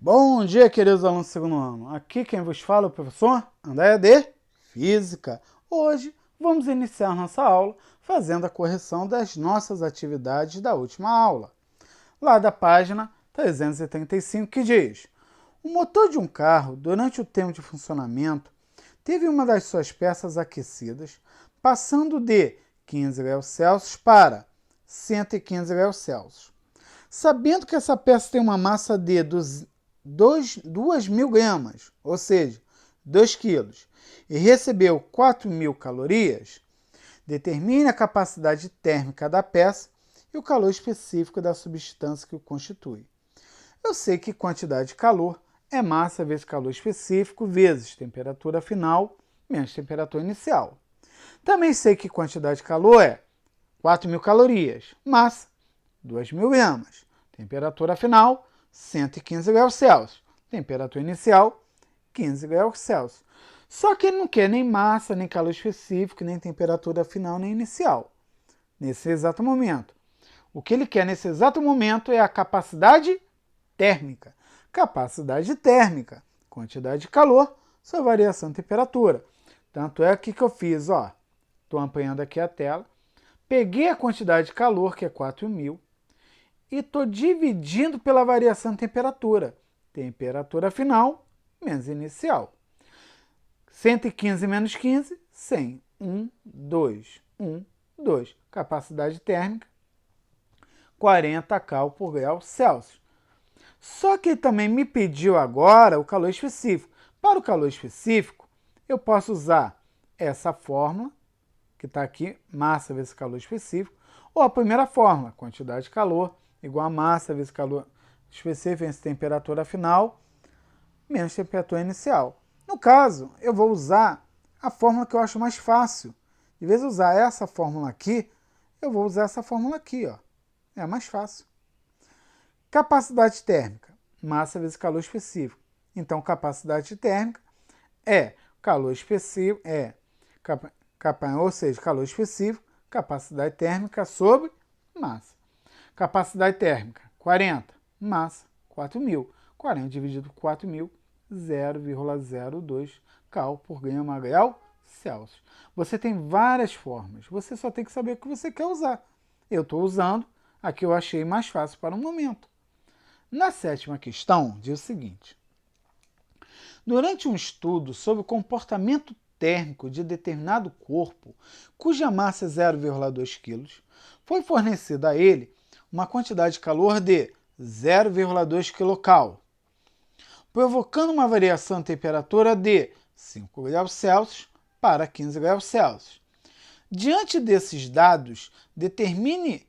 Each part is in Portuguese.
Bom dia, queridos alunos do segundo ano. Aqui quem vos fala é o professor André de Física. Hoje vamos iniciar nossa aula fazendo a correção das nossas atividades da última aula. Lá da página 335 que diz: o motor de um carro, durante o tempo de funcionamento, teve uma das suas peças aquecidas, passando de 15 graus Celsius para 115 graus Celsius. Sabendo que essa peça tem uma massa de 2.000 gramas, ou seja, 2 quilos, e recebeu 4.000 calorias, determine a capacidade térmica da peça e o calor específico da substância que o constitui. Eu sei que quantidade de calor é massa vezes calor específico vezes temperatura final menos temperatura inicial. Também sei que quantidade de calor é 4.000 calorias, massa 2.000 gramas, temperatura final 115 graus Celsius, temperatura inicial 15 graus Celsius. Só que ele não quer nem massa, nem calor específico, nem temperatura final, nem inicial, nesse exato momento. O que ele quer nesse exato momento é a capacidade térmica. Capacidade térmica, quantidade de calor, sua variação de temperatura. Tanto é que eu fiz, ó, estou ampliando aqui a tela, peguei a quantidade de calor, que é 4.000, e estou dividindo pela variação de temperatura. Temperatura final menos inicial. 115 menos 15, 100. 1, 2, 1, 2. Capacidade térmica, 40 cal por grau Celsius. Só que ele também me pediu agora o calor específico. Para o calor específico, eu posso usar essa fórmula, que está aqui, massa vezes calor específico, ou a primeira fórmula, quantidade de calor, igual a massa vezes calor específico vezes temperatura final, menos temperatura inicial. No caso, eu vou usar a fórmula que eu acho mais fácil. Em vez de usar essa fórmula aqui, eu vou usar essa fórmula aqui, ó. É a mais fácil. Capacidade térmica, massa vezes calor específico. Então, capacidade térmica é calor específico, ou seja, calor específico, capacidade térmica sobre massa. Capacidade térmica, 40, massa, 4.000. 40 dividido por 4.000, 0,02 cal por grau Celsius. Você tem várias formas, você só tem que saber o que você quer usar. Eu estou usando a que eu achei mais fácil para o momento. Na sétima questão, diz o seguinte: durante um estudo sobre o comportamento térmico de determinado corpo, cuja massa é 0,2 kg, foi fornecida a ele uma quantidade de calor de 0,2 kcal, provocando uma variação de temperatura de 5 graus Celsius para 15 graus Celsius. Diante desses dados, determine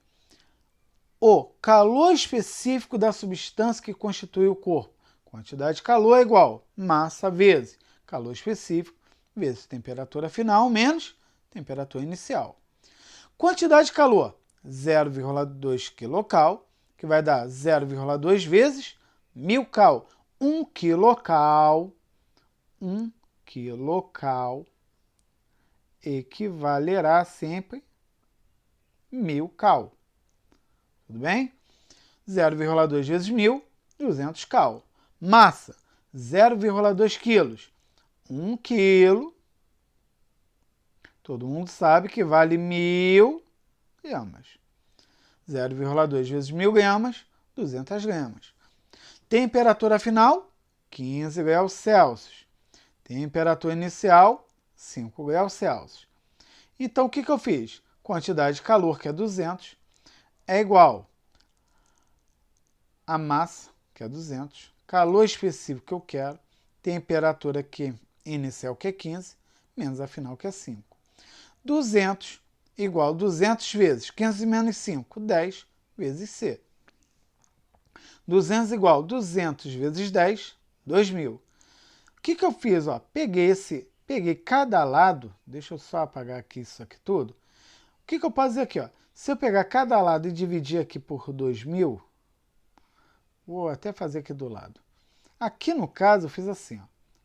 o calor específico da substância que constitui o corpo. Quantidade de calor é igual massa vezes calor específico vezes temperatura final menos temperatura inicial. Quantidade de calor, 0,2 kcal, que vai dar 0,2 vezes 1.000 cal. 1 kcal equivalerá sempre 1.000 cal. Tudo bem? 0,2 vezes 1.000, 200 cal. Massa, 0,2 quilos. 1 quilo, todo mundo sabe que vale 1.000 gramas. 0,2 vezes 1.000 gramas, 200 gramas. Temperatura final, 15 graus Celsius. Temperatura inicial, 5 graus Celsius. Então, o que eu fiz? Quantidade de calor, que é 200, é igual a massa, que é 200, calor específico que eu quero, temperatura que inicial, que é 15, menos a final, que é 5. 200 igual 200 vezes 15 menos 5, 10 vezes C. 200 igual 200 vezes 10, 2.000. O que eu fiz? Ó, peguei cada lado, deixa eu só apagar aqui isso aqui tudo. O que eu posso dizer aqui? Ó? Se eu pegar cada lado e dividir aqui por 2.000, vou até fazer aqui do lado. Aqui no caso eu fiz assim, ó,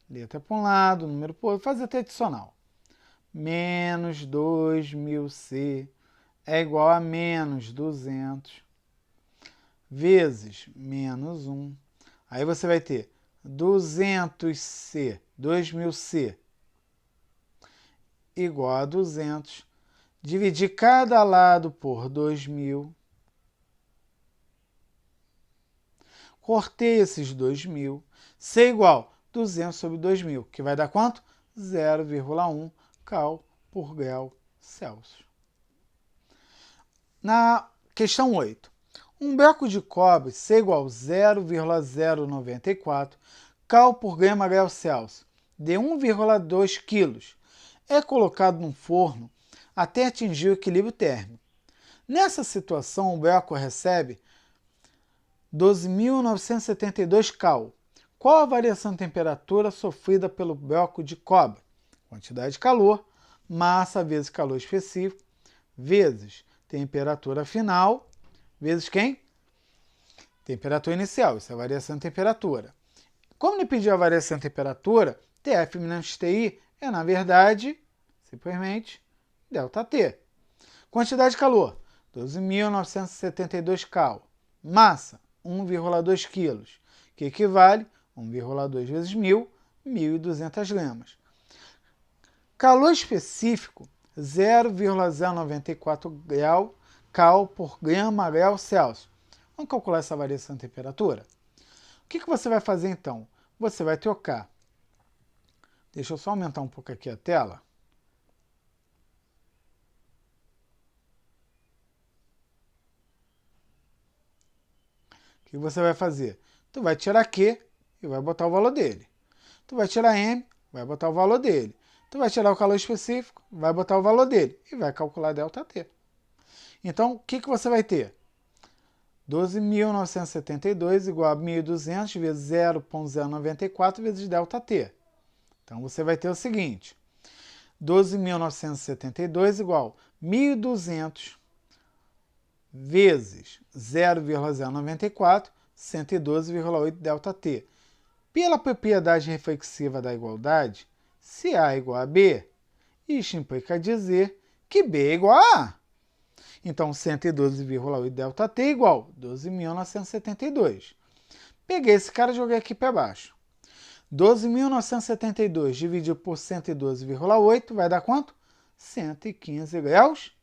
letra para um lado, número para o outro, fazer até adicional. Menos 2.000C é igual a menos 200 vezes menos 1. Aí você vai ter 200C, 2000C, igual a 200. Dividir cada lado por 2000. Cortei esses 2000. C igual 200 sobre 2000, que vai dar quanto? 0,1 cal por grau Celsius. Na questão 8. Um bloco de cobre C igual a 0,094 cal por grau Celsius de 1,2 kg é colocado num forno até atingir o equilíbrio térmico. Nessa situação, o bloco recebe 12.972 cal. Qual a variação de temperatura sofrida pelo bloco de cobre? Quantidade de calor, massa vezes calor específico, vezes temperatura final, vezes quem? Temperatura inicial, isso é a variação de temperatura. Como ele pediu a variação de temperatura, TF menos TI é, na verdade, simplesmente ΔT. Quantidade de calor, 12.972 cal. Massa, 1,2 kg, que equivale a 1,2 vezes 1.000, 1.200 gramas. Calor específico, 0,094 cal por grau Celsius. Vamos calcular essa variação de temperatura? O que você vai fazer então? Você vai trocar. Deixa eu só aumentar um pouco aqui a tela. O que você vai fazer? Tu vai tirar Q e vai botar o valor dele. Tu vai tirar M, vai botar o valor dele. Tu vai tirar o calor específico, vai botar o valor dele e vai calcular ΔT. Então, o que você vai ter? 12.972 igual a 1.200 vezes 0,094 vezes ΔT. Então, você vai ter o seguinte. 12.972 igual a 1.200 vezes 0,094, 112,8 ΔT. Pela propriedade reflexiva da igualdade, se A é igual a B, isso implica dizer que B é igual a A. Então, 112,8 ΔT igual a 12.972. Peguei esse cara e joguei aqui para baixo. 12.972 dividido por 112,8 vai dar quanto? 115 graus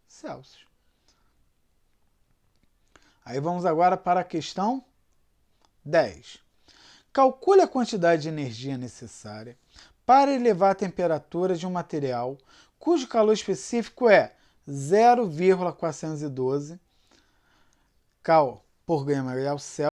Celsius. Aí vamos agora para a questão 10. Calcule a quantidade de energia necessária para elevar a temperatura de um material cujo calor específico é 0,412 cal por grau Celsius